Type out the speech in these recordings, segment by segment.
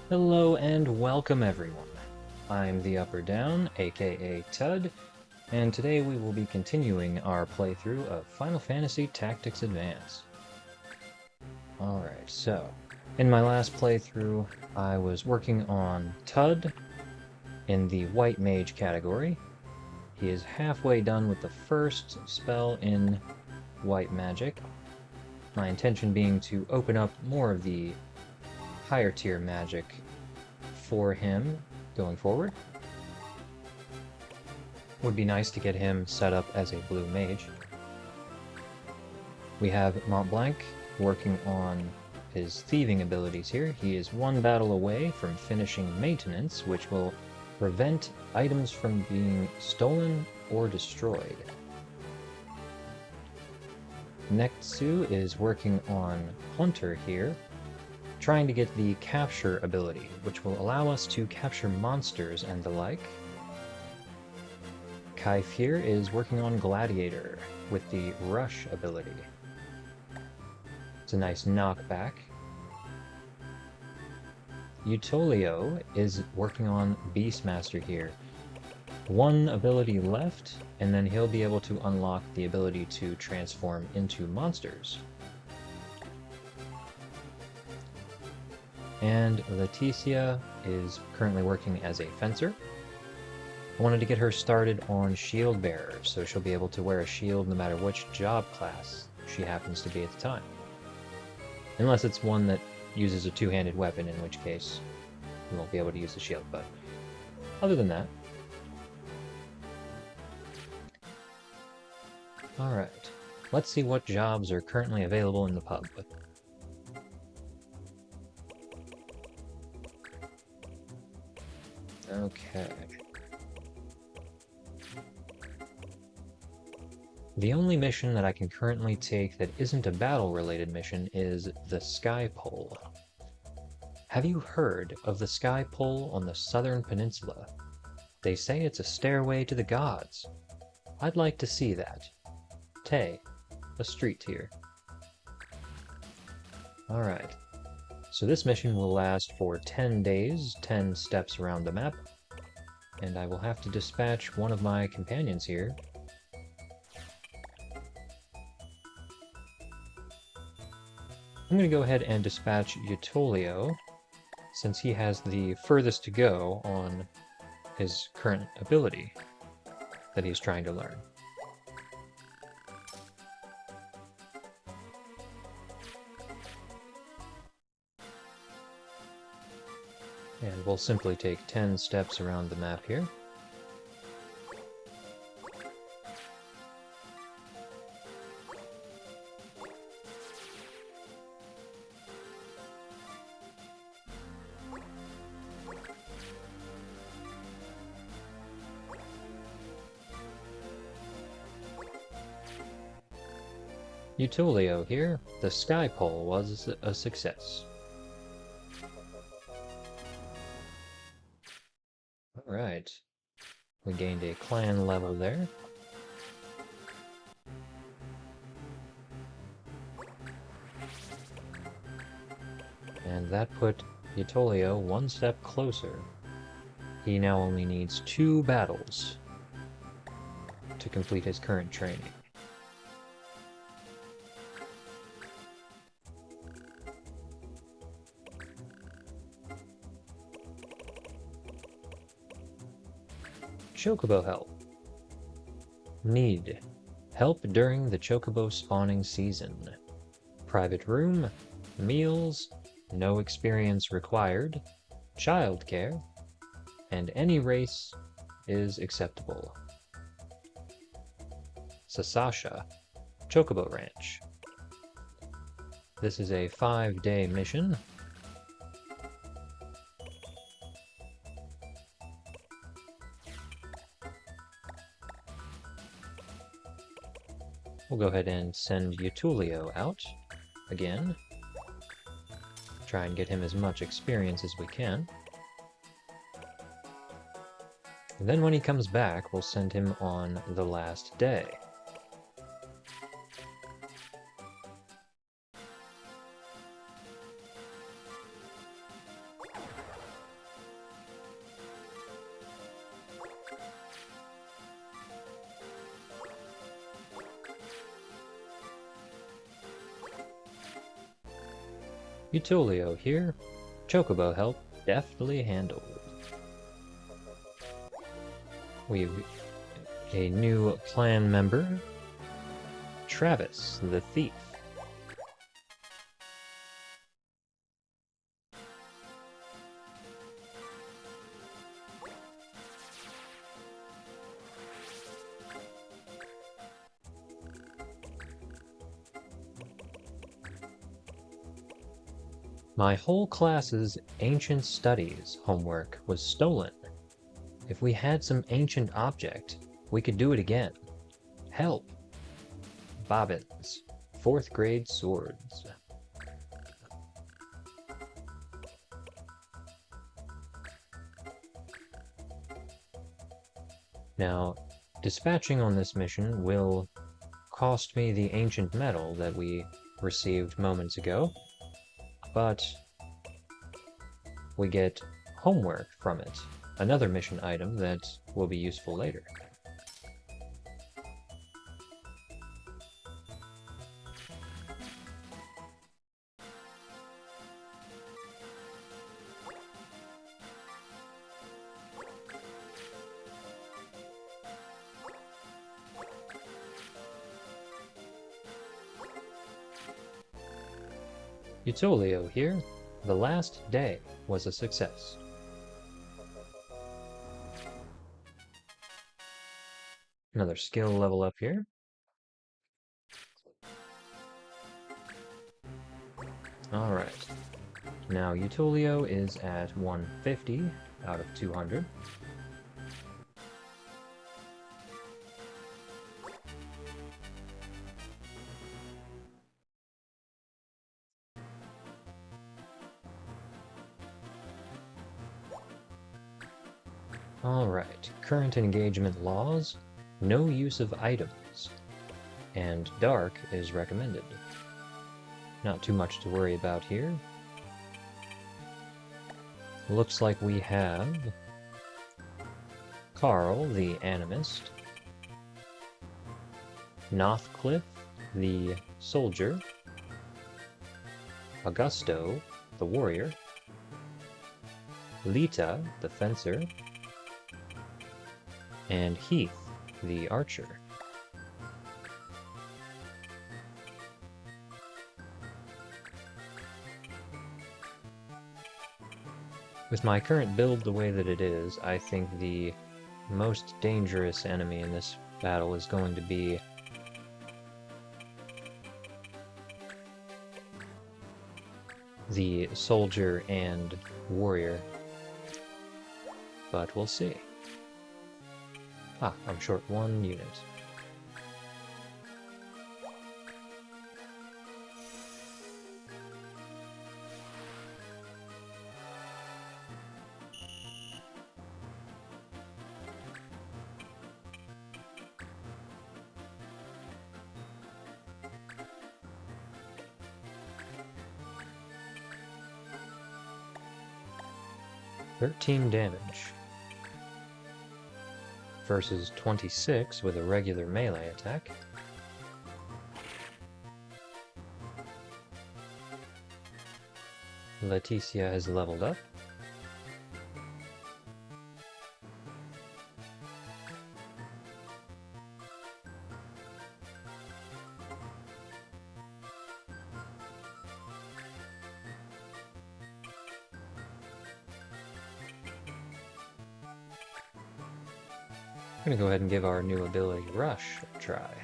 Hello and welcome everyone. I'm the Upper Down, aka Tud, and today we will be continuing our playthrough of Final Fantasy Tactics Advance. Alright, so in my last playthrough I was working on Tud in the White Mage category. He is halfway done with the first spell in White Magic. My intention being to open up more of the higher tier magic for him going forward. Would be nice to get him set up as a blue mage. We have Mont Blanc working on his thieving abilities here. He is one battle away from finishing maintenance, which will prevent items from being stolen or destroyed. Nektsu is working on Hunter here, trying to get the capture ability, which will allow us to capture monsters and the like. Kaifir is working on Gladiator with the Rush ability. It's a nice knockback. Utolio is working on Beastmaster here. One ability left, and then he'll be able to unlock the ability to transform into monsters. And Leticia is currently working as a fencer. I wanted to get her started on Shield Bearer, so she'll be able to wear a shield no matter which job class she happens to be at the time. Unless it's one that uses a two-handed weapon, in which case you won't be able to use the shield, but other than that. Alright, let's see what jobs are currently available in the pub. Okay. The only mission that I can currently take that isn't a battle-related mission is the Sky Pole. Have you heard of the Sky Pole on the Southern Peninsula? They say it's a stairway to the gods. I'd like to see that. Tay, a street tier. Alright, so this mission will last for 10 days, 10 steps around the map, and I will have to dispatch one of my companions here. I'm going to go ahead and dispatch Utolio, since he has the furthest to go on his current ability that he's trying to learn. And we'll simply take 10 steps around the map here. Utolio here, the Sky Pole was a success. Alright, we gained a clan level there. And that put Utolio one step closer. He now only needs 2 battles to complete his current training. Chocobo help. Need help during the Chocobo spawning season. Private room, meals, no experience required, childcare, and any race is acceptable. Sasasha, Chocobo Ranch. This is a 5-day mission. We'll go ahead and send Utolio out again. Try and get him as much experience as we can. And then when he comes back, we'll send him on the last day. Utolio here. Chocobo help deftly handled. We've a new clan member, Travis the Thief. My whole class's Ancient Studies homework was stolen. If we had some ancient object, we could do it again. Help! Bobbins, 4th grade swords. Now, dispatching on this mission will cost me the ancient metal that we received moments ago, but we get homework from it, another mission item that will be useful later. Utolio here. The last day was a success. Another skill level up here. Alright. Now Utolio is at 150 out of 200. Alright, current engagement laws, no use of items, and dark is recommended. Not too much to worry about here. Looks like we have Carl, the Animist, Nothcliff, the Soldier, Augusto, the Warrior, Lita, the Fencer, and Heath, the Archer. With my current build the way that it is, I think the most dangerous enemy in this battle is going to be the Soldier and Warrior, but we'll see. Ah, I'm short 1 unit. $13 damage versus 26 with a regular melee attack. Leticia has leveled up. I'm gonna go ahead and give our new ability Rush a try.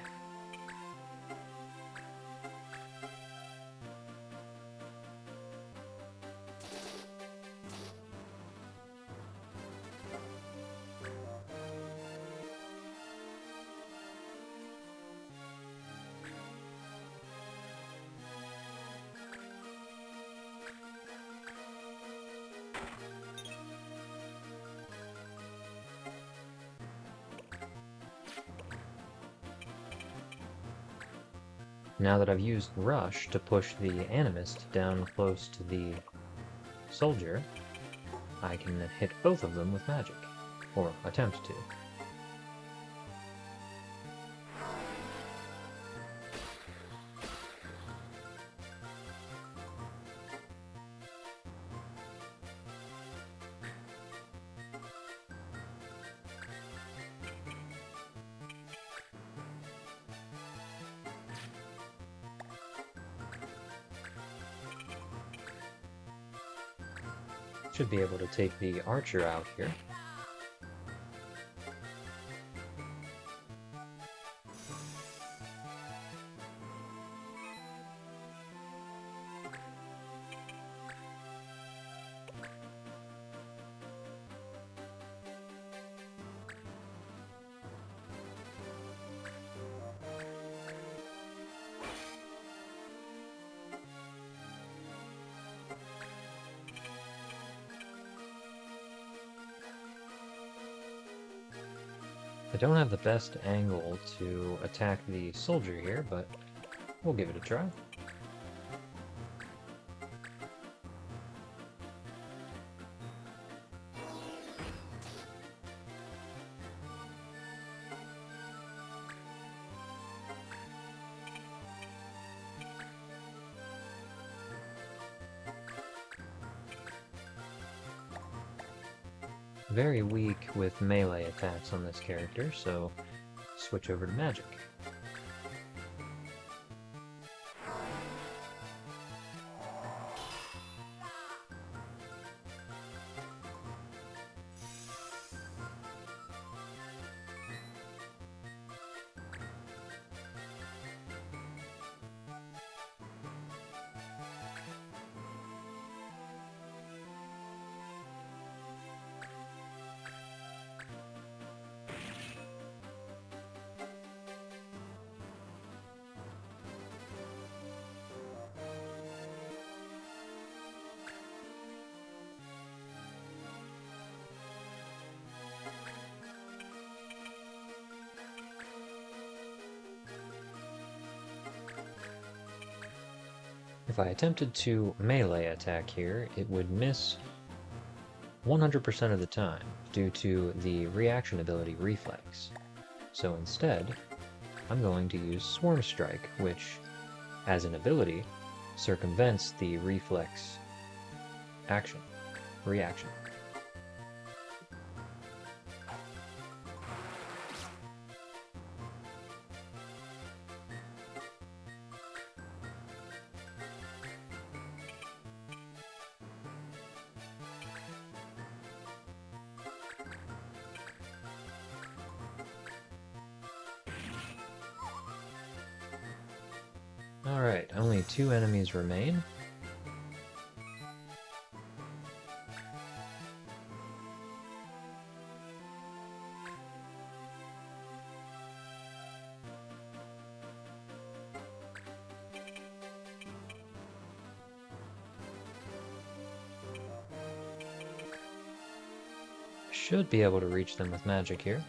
Now that I've used Rush to push the Animist down close to the Soldier, I can hit both of them with magic, or attempt to. Should be able to take the archer out here. I don't have the best angle to attack the soldier here, but we'll give it a try. Very weak with melee attacks on this character, so switch over to magic. If I attempted to melee attack here, it would miss 100% of the time due to the reaction ability Reflex. So instead, I'm going to use Swarm Strike, which, as an ability, circumvents the Reflex reaction. Alright, only 2 enemies remain. Should be able to reach them with magic here.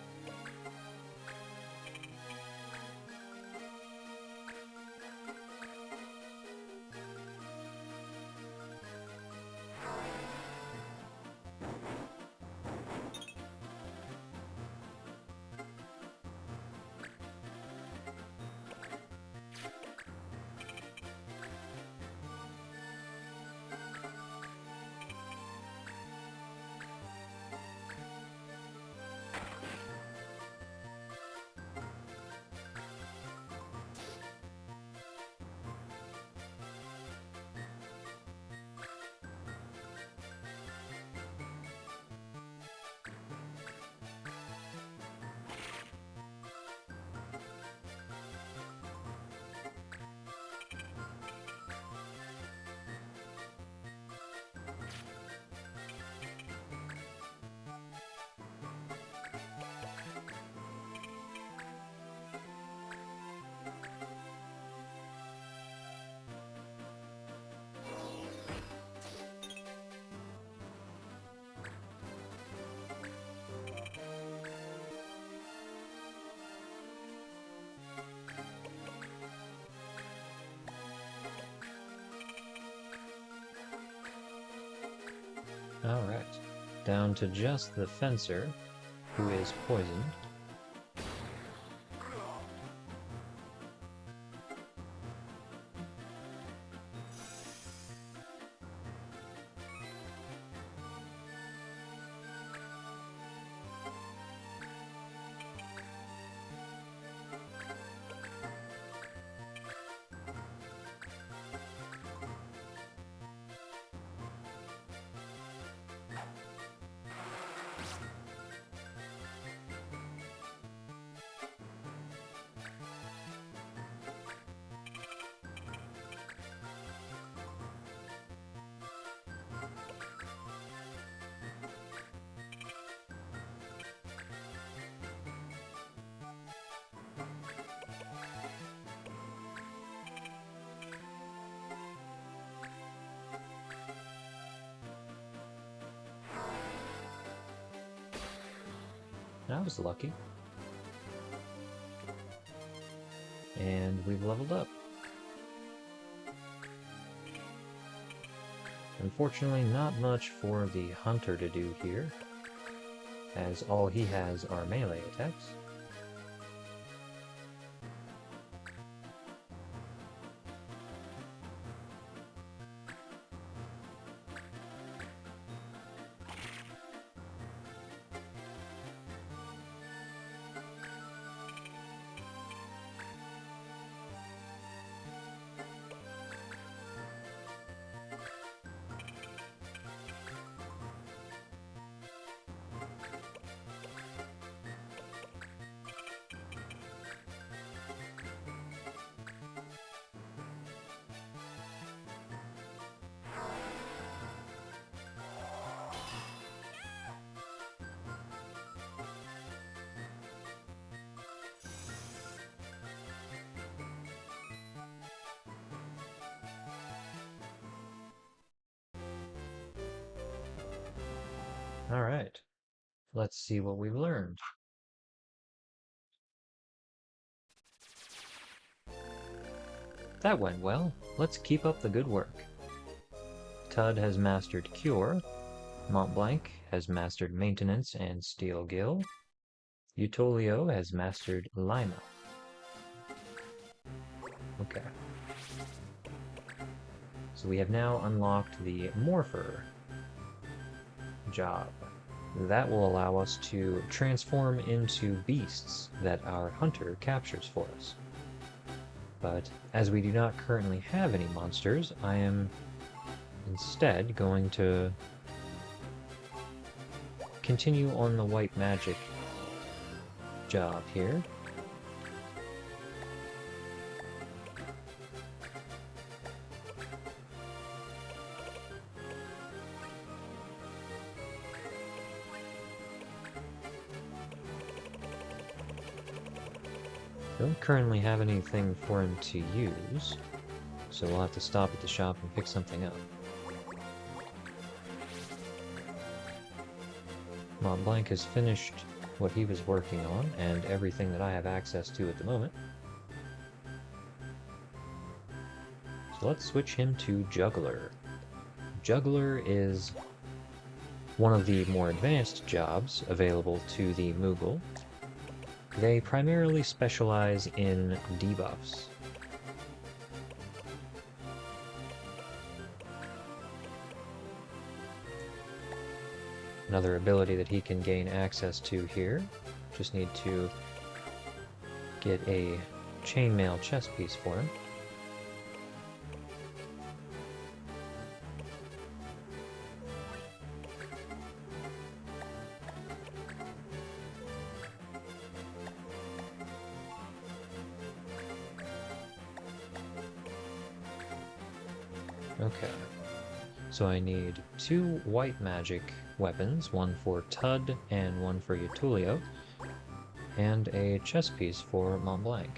Alright, down to just the fencer, who is poisoned. I was lucky. And we've leveled up. Unfortunately, not much for the hunter to do here, as all he has are melee attacks. Alright, let's see what we've learned. That went well. Let's keep up the good work. Tud has mastered Cure. Montblanc has mastered Maintenance and Steel Gill. Utolio has mastered Lima. Okay. So we have now unlocked the Morpher job. That will allow us to transform into beasts that our hunter captures for us. But as we do not currently have any monsters, I am instead going to continue on the white magic job here. Don't currently have anything for him to use, so we'll have to stop at the shop and pick something up. Montblanc has finished what he was working on, and everything that I have access to at the moment. So let's switch him to Juggler. Juggler is one of the more advanced jobs available to the Moogle. They primarily specialize in debuffs. Another ability that he can gain access to here. Just need to get a chainmail chest piece for him. Okay, so I need 2 white magic weapons, one for Tud and one for Utolio, and a chest piece for Montblanc.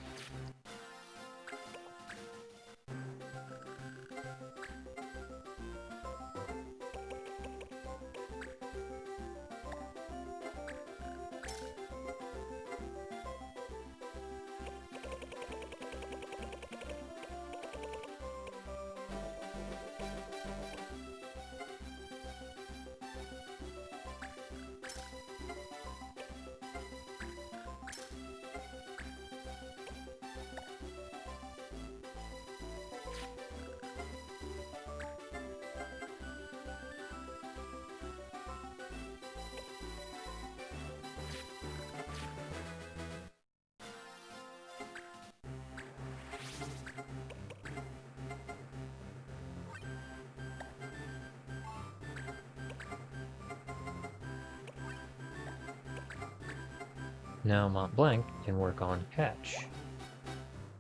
Now Montblanc can work on Catch,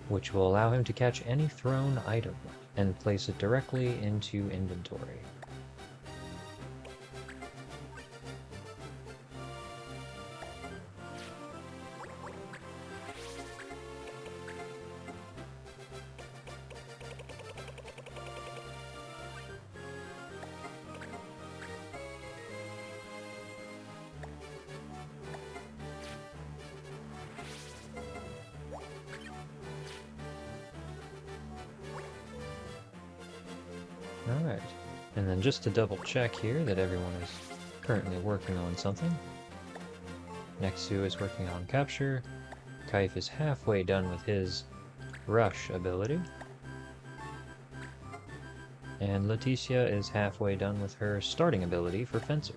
which will allow him to catch any thrown item and place it directly into inventory. Alright, and then just to double check here that everyone is currently working on something. Nexu is working on capture. Kaif is halfway done with his rush ability. And Leticia is halfway done with her starting ability for Fencer.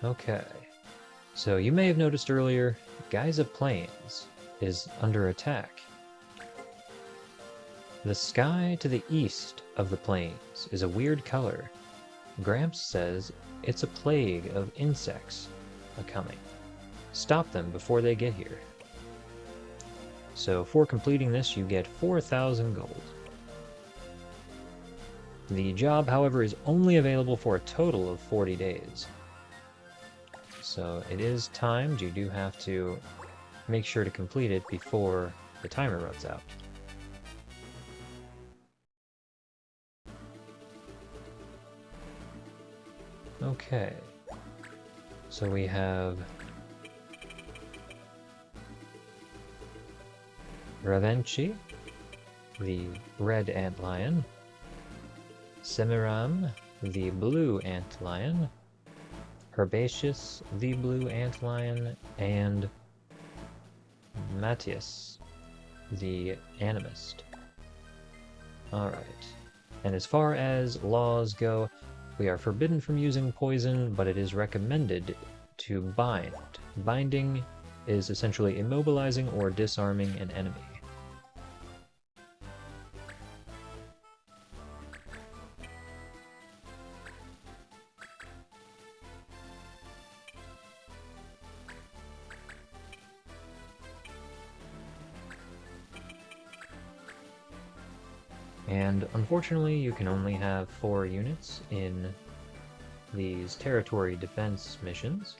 Okay, so you may have noticed earlier, Geysa Plains is under attack. The sky to the east of the plains is a weird color. Gramps says it's a plague of insects a-coming. Stop them before they get here. So for completing this, you get 4,000 gold. The job, however, is only available for a total of 40 days. So it is timed. You do have to make sure to complete it before the timer runs out. Okay, so we have Ravenchi, the red antlion, Semiram, the blue antlion, Herbaceous, the blue antlion, and Matthias, the animist. Alright, and as far as laws go, we are forbidden from using poison, but it is recommended to bind. Binding is essentially immobilizing or disarming an enemy. And unfortunately, you can only have 4 units in these territory defense missions,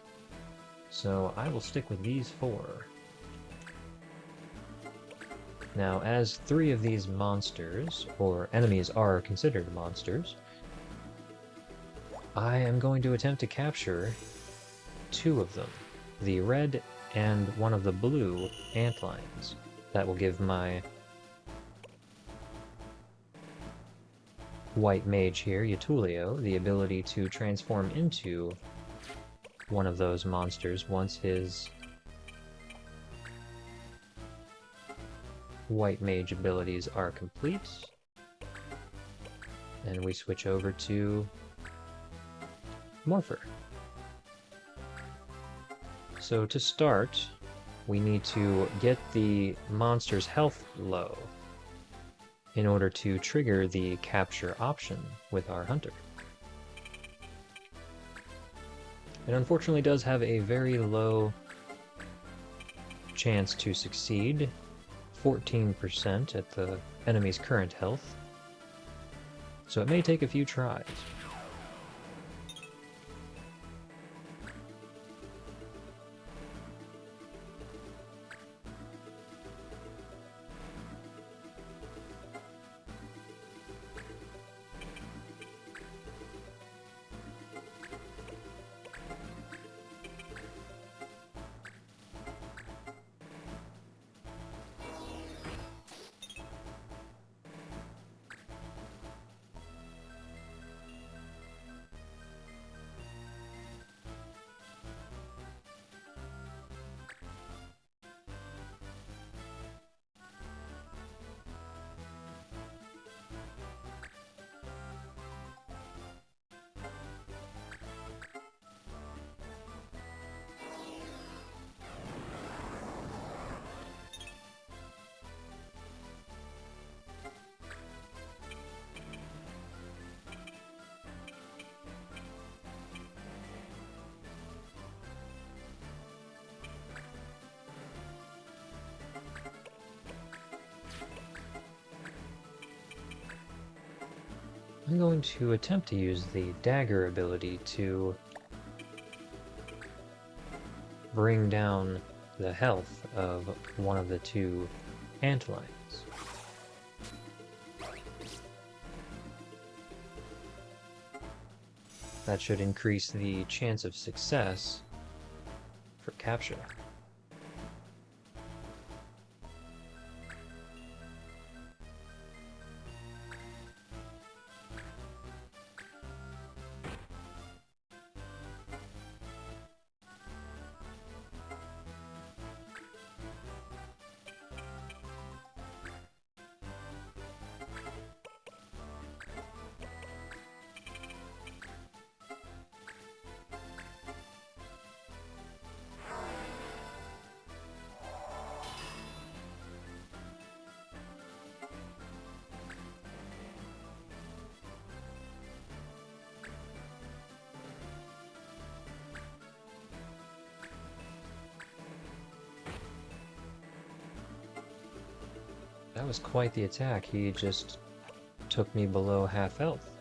so I will stick with these 4. Now, as 3 of these monsters, or enemies, are considered monsters, I am going to attempt to capture 2 of them, the red and one of the blue antlions. That will give my white mage here, Yatulio, the ability to transform into one of those monsters once his white mage abilities are complete. And we switch over to Morpher. So to start, we need to get the monster's health low in order to trigger the capture option with our hunter. It unfortunately does have a very low chance to succeed, 14% at the enemy's current health, so it may take a few tries. I'm going to attempt to use the dagger ability to bring down the health of one of the 2 antlions. That should increase the chance of success for capture. was quite the attack. He just took me below half health.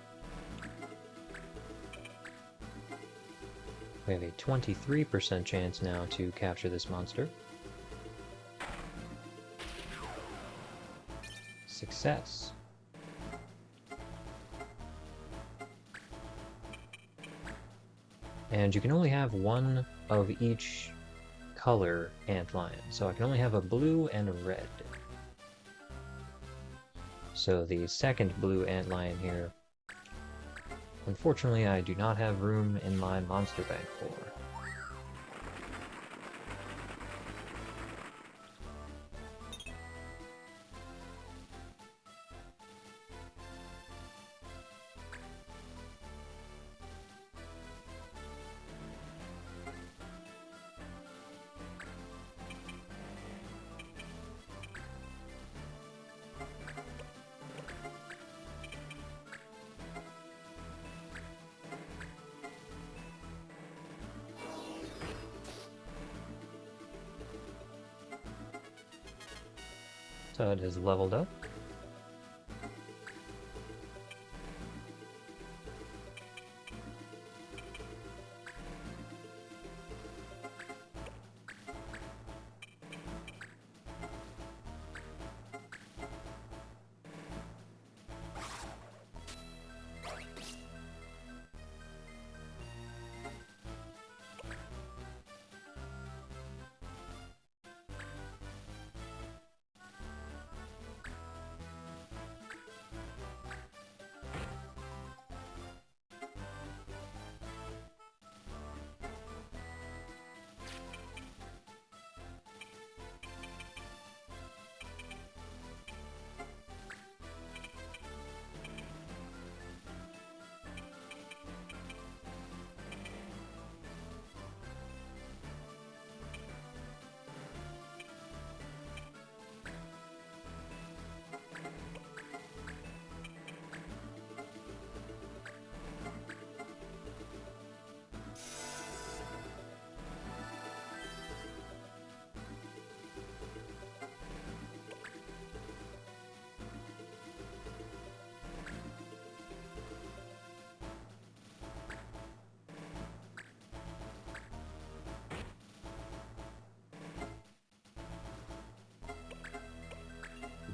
We have a 23% chance now to capture this monster. Success. And you can only have one of each color antlion, so I can only have a blue and a red. So the second blue antlion here, unfortunately I do not have room in my monster bank for. Tud has leveled up.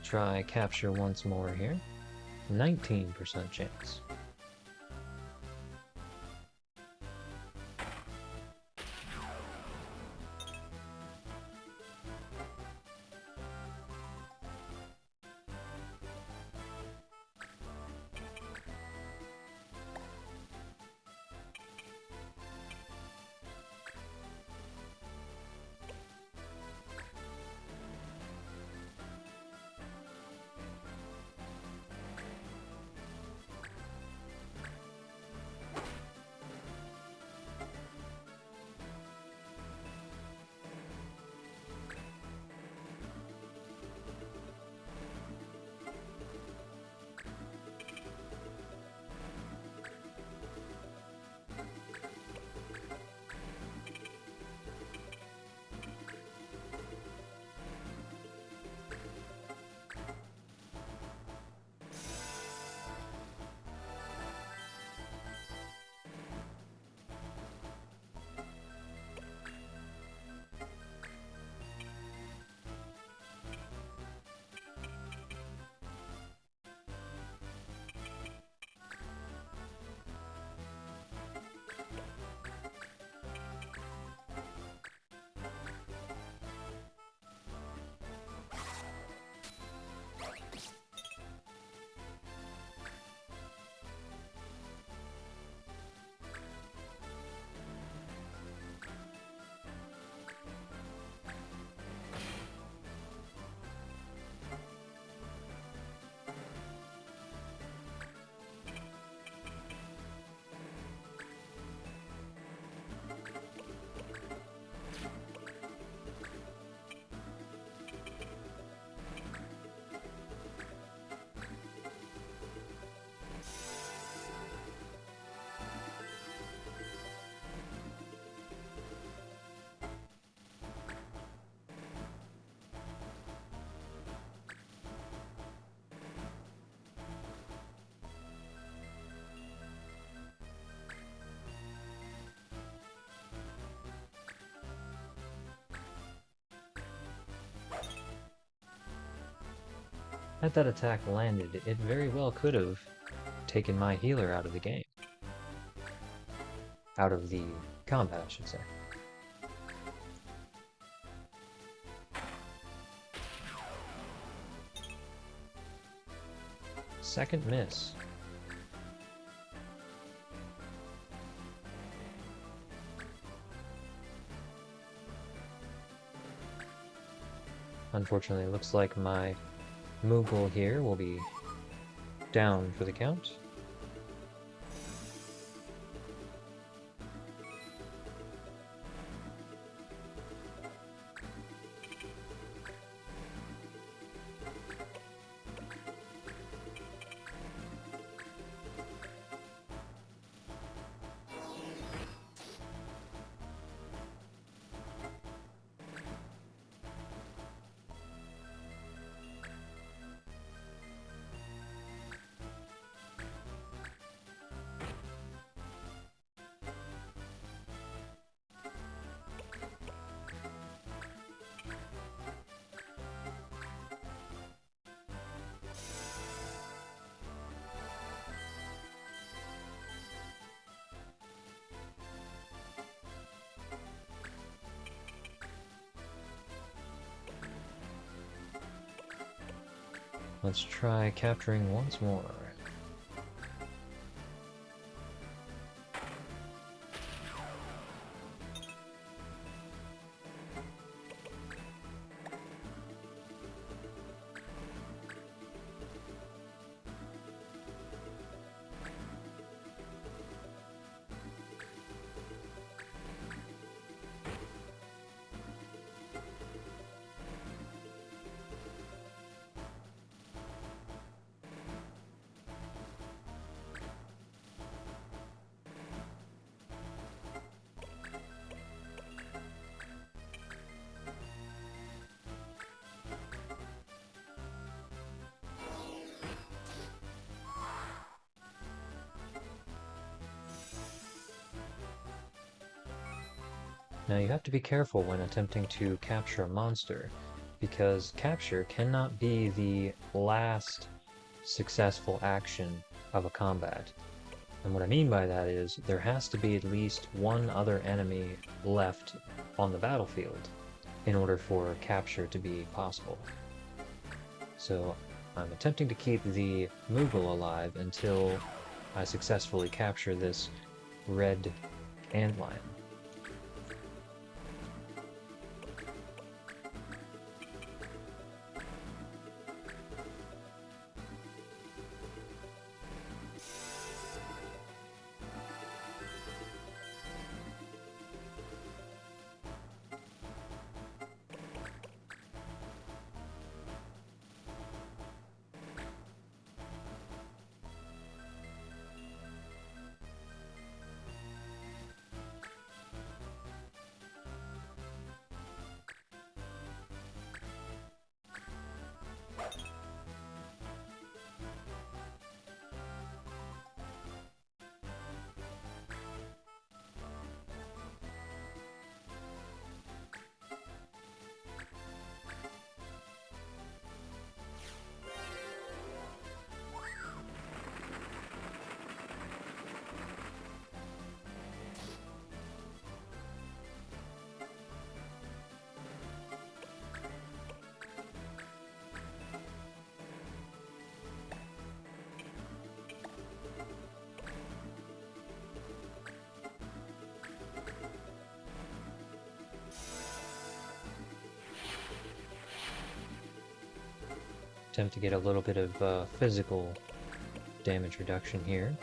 Try capture once more here. 19% chance. Had that attack landed, it very well could have taken my healer out of the game. Out of the combat, I should say. Second miss. Unfortunately, it looks like my Moogle here will be down for the count. Let's try capturing once more. Now you have to be careful when attempting to capture a monster, because capture cannot be the last successful action of a combat. And what I mean by that is, there has to be at least one other enemy left on the battlefield in order for capture to be possible. So I'm attempting to keep the Moogle alive until I successfully capture this red antlion. Attempt to get a little bit of physical damage reduction here.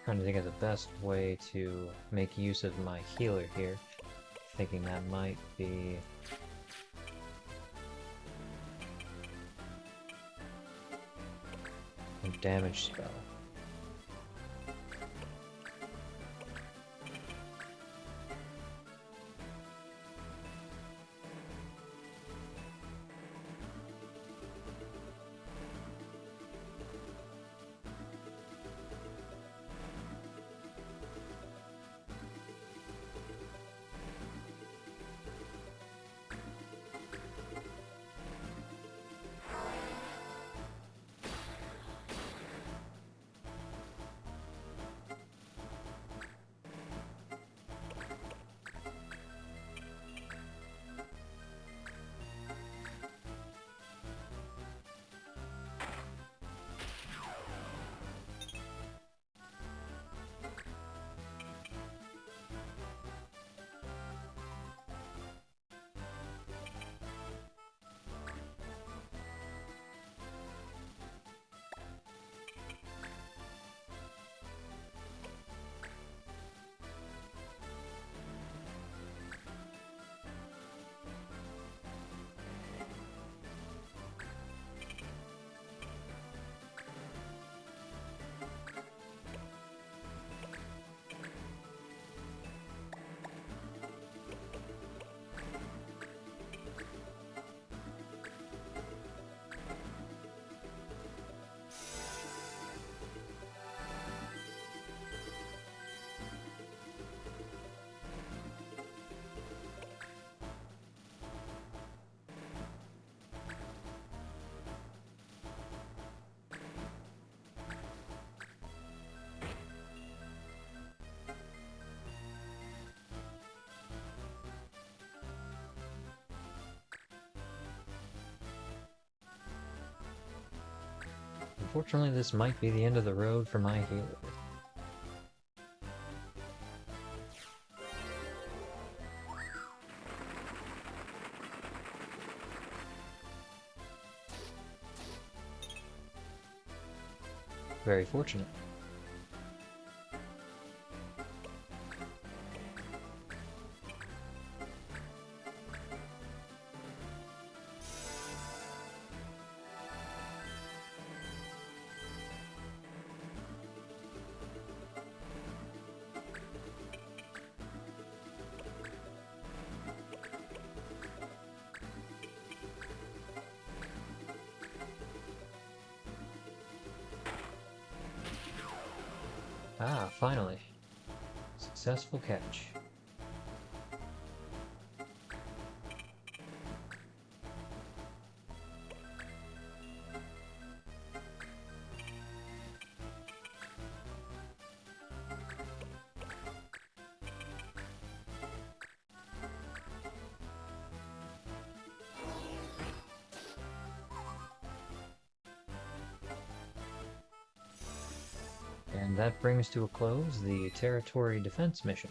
Trying to think of the best way to make use of my healer here. Thinking that might be... a damage spell. Unfortunately, this might be the end of the road for my healer. Very fortunate. Ah, finally. Successful catch. And that brings to a close the territory defense mission.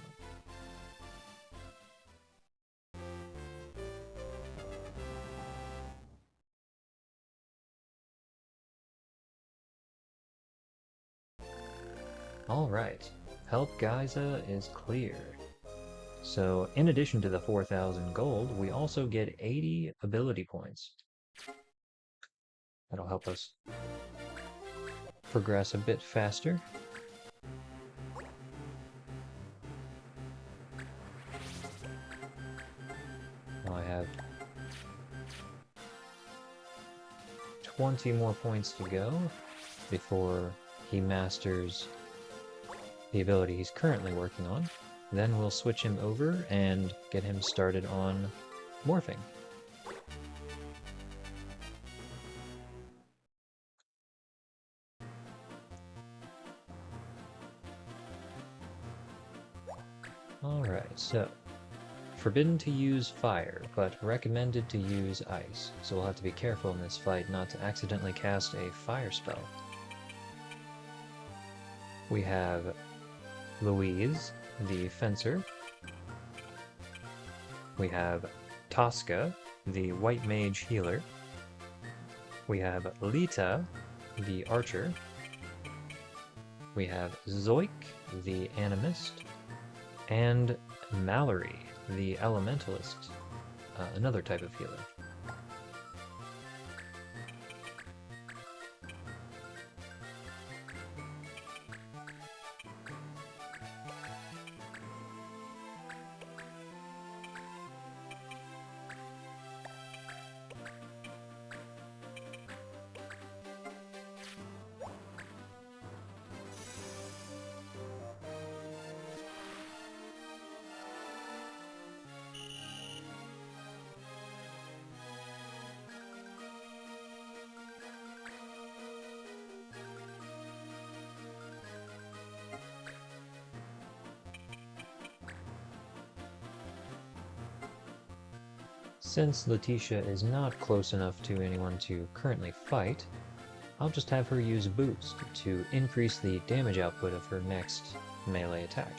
Alright, Help Geysa is clear. So, in addition to the 4,000 gold, we also get 80 ability points. That'll help us progress a bit faster. Now I have 20 more points to go before he masters the ability he's currently working on. Then we'll switch him over and get him started on morphing. Alright, so forbidden to use fire, but recommended to use ice. So we'll have to be careful in this fight not to accidentally cast a fire spell. We have Louise, the fencer. We have Tosca, the white mage healer. We have Lita, the archer. We have Zoik, the Animist, and Mallory, the Elementalist, another type of healer. Since Letitia is not close enough to anyone to currently fight, I'll just have her use Boost to increase the damage output of her next melee attack.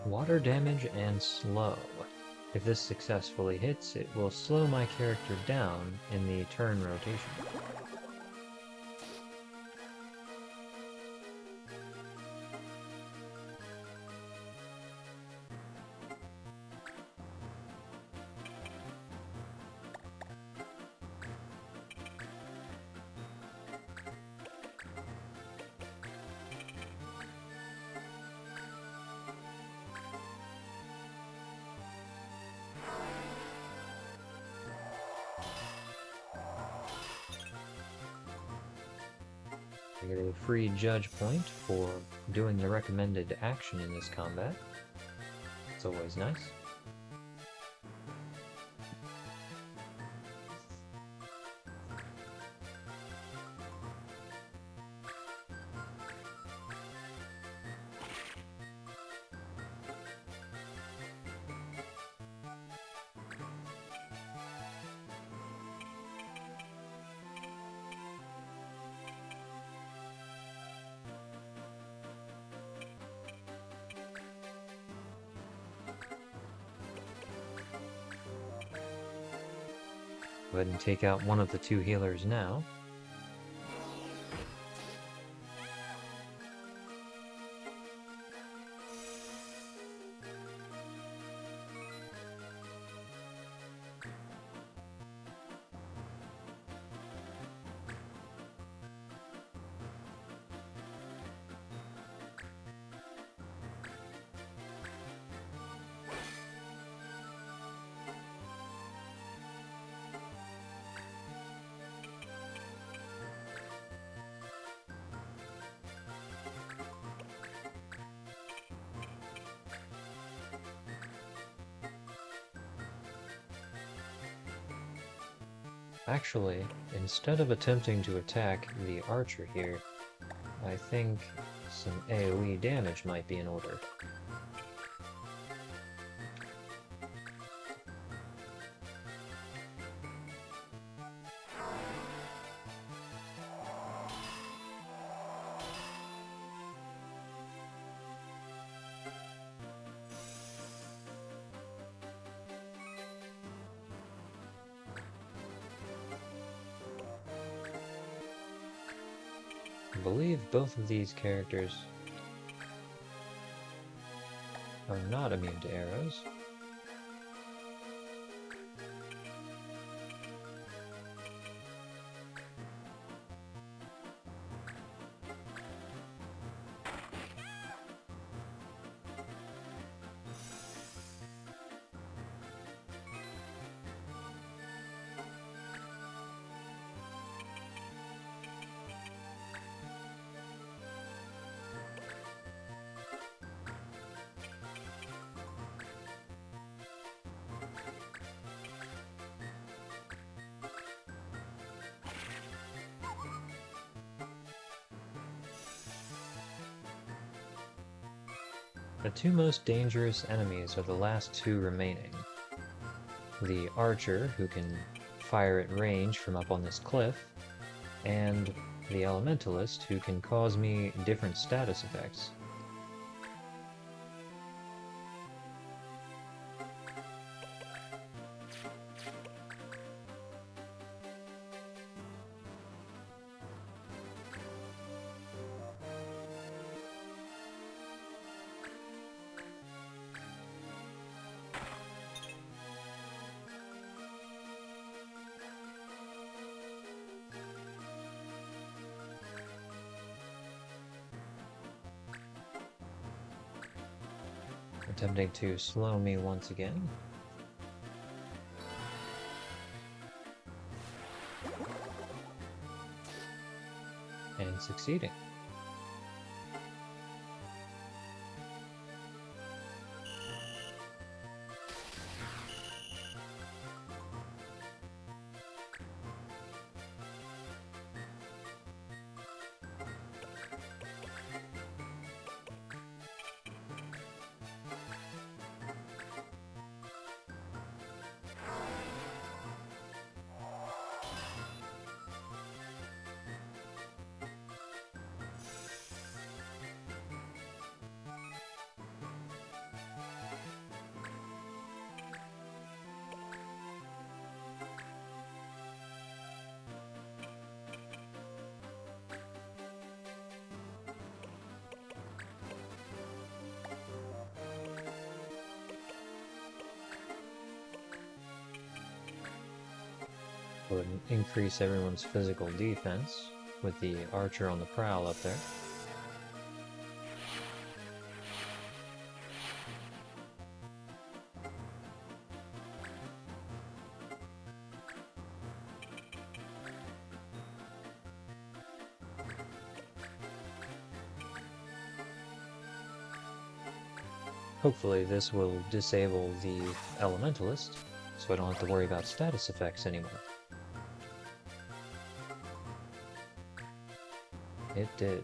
Water damage and slow. If this successfully hits, it will slow my character down in the turn rotation. I get a free judge point for doing the recommended action in this combat. It's always nice. Go ahead and take out one of the two healers now. Actually, instead of attempting to attack the archer here, I think some AoE damage might be in order. I believe both of these characters are not immune to arrows. The two most dangerous enemies are the last two remaining. The archer, who can fire at range from up on this cliff, and the elementalist, who can cause me different status effects. Attempting to slow me once again. And succeeding. Would increase everyone's physical defense with the archer on the prowl up there. Hopefully this will disable the elementalist, so I don't have to worry about status effects anymore. It did.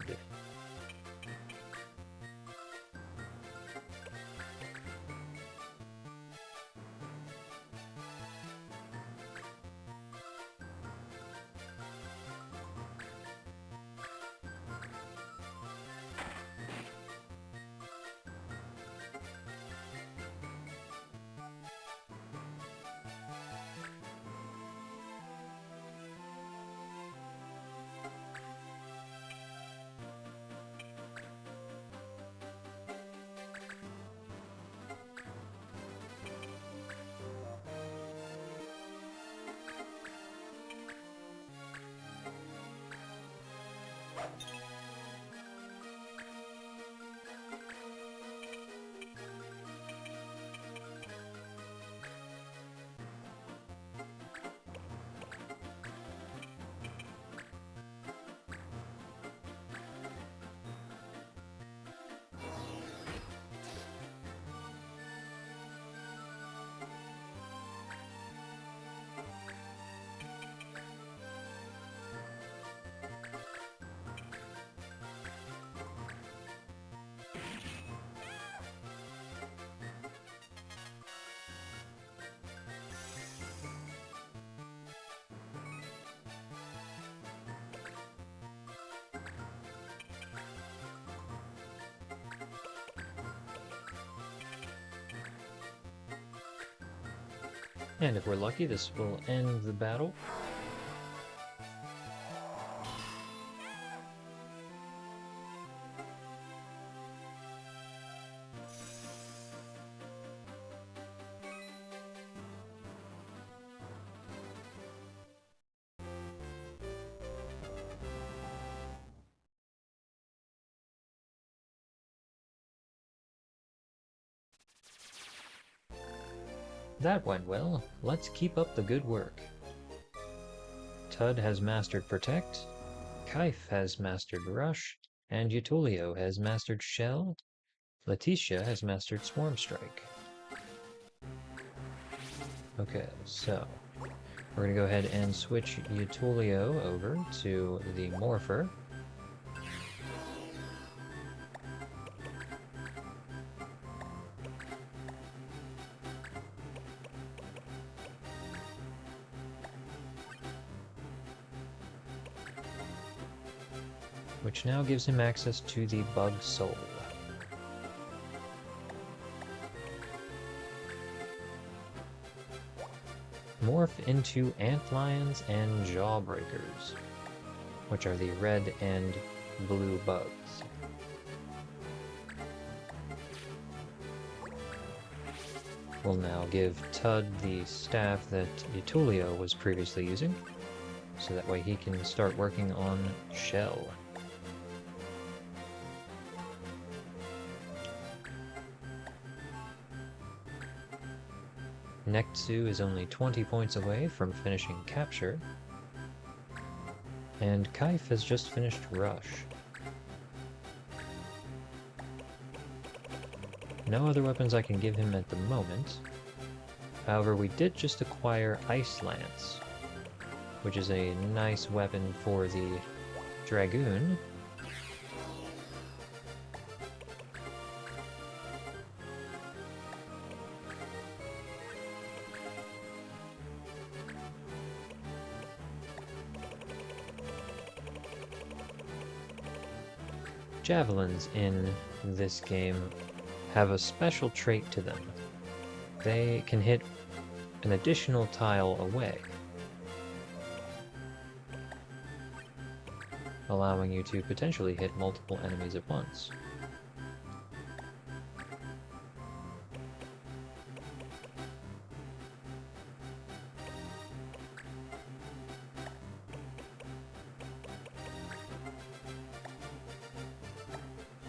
And if we're lucky, this will end the battle. That went well. Let's keep up the good work. Tud has mastered Protect, Kaif has mastered Rush, and Utulio has mastered Shell. Leticia has mastered Swarm Strike. Okay, so we're gonna go ahead and switch Utulio over to the Morpher. which now gives him access to the Bug Soul. Morph into Antlions and Jawbreakers, which are the red and blue bugs. We'll now give Tud the staff that Itulio was previously using, so that way he can start working on Shell. Nektsu is only 20 points away from finishing Capture, and Kaif has just finished Rush. No other weapons I can give him at the moment. However, we did just acquire Ice Lance, which is a nice weapon for the Dragoon. Javelins in this game have a special trait to them. They can hit an additional tile away, allowing you to potentially hit multiple enemies at once.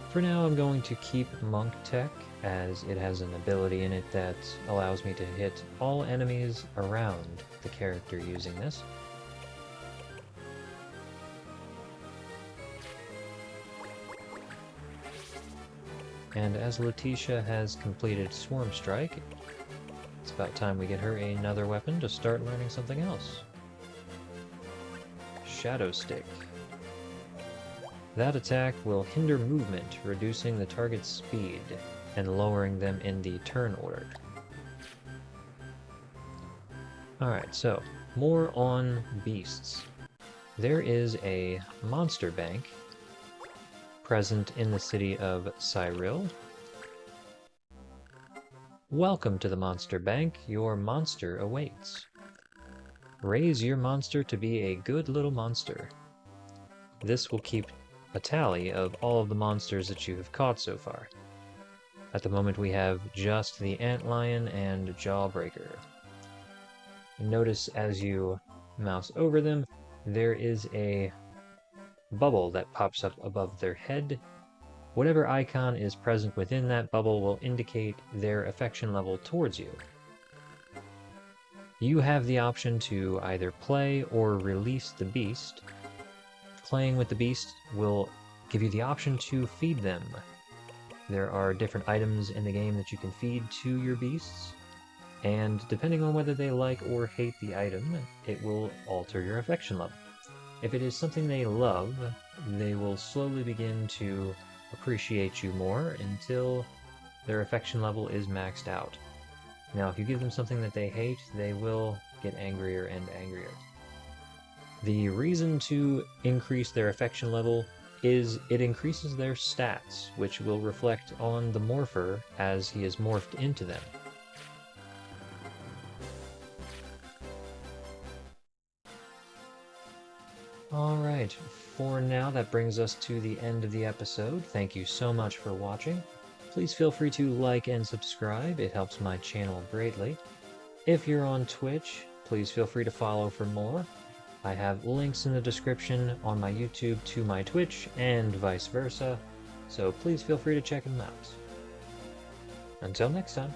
For now, I'm going to keep Monk Tech, as it has an ability in it that allows me to hit all enemies around the character using this. And as Letitia has completed Swarm Strike, it's about time we get her another weapon to start learning something else. Shadow Stick. That attack will hinder movement, reducing the target's speed and lowering them in the turn order. Alright, so, more on beasts. There is a monster bank present in the city of Cyril. Welcome to the monster bank, your monster awaits. Raise your monster to be a good little monster. This will keep a tally of all of the monsters that you have caught so far. At the moment we have just the Antlion and Jawbreaker. Notice as you mouse over them, there is a bubble that pops up above their head. Whatever icon is present within that bubble will indicate their affection level towards you. You have the option to either play or release the beast. Playing with the beast will give you the option to feed them. There are different items in the game that you can feed to your beasts, and depending on whether they like or hate the item, it will alter your affection level. If it is something they love, they will slowly begin to appreciate you more until their affection level is maxed out. Now, if you give them something that they hate, they will get angrier and angrier. The reason to increase their affection level is it increases their stats, which will reflect on the morpher as he is morphed into them. Alright, for now that brings us to the end of the episode. Thank you so much for watching. Please feel free to like and subscribe, it helps my channel greatly. If you're on Twitch, please feel free to follow for more. I have links in the description on my YouTube to my Twitch and vice versa, so please feel free to check them out. Until next time.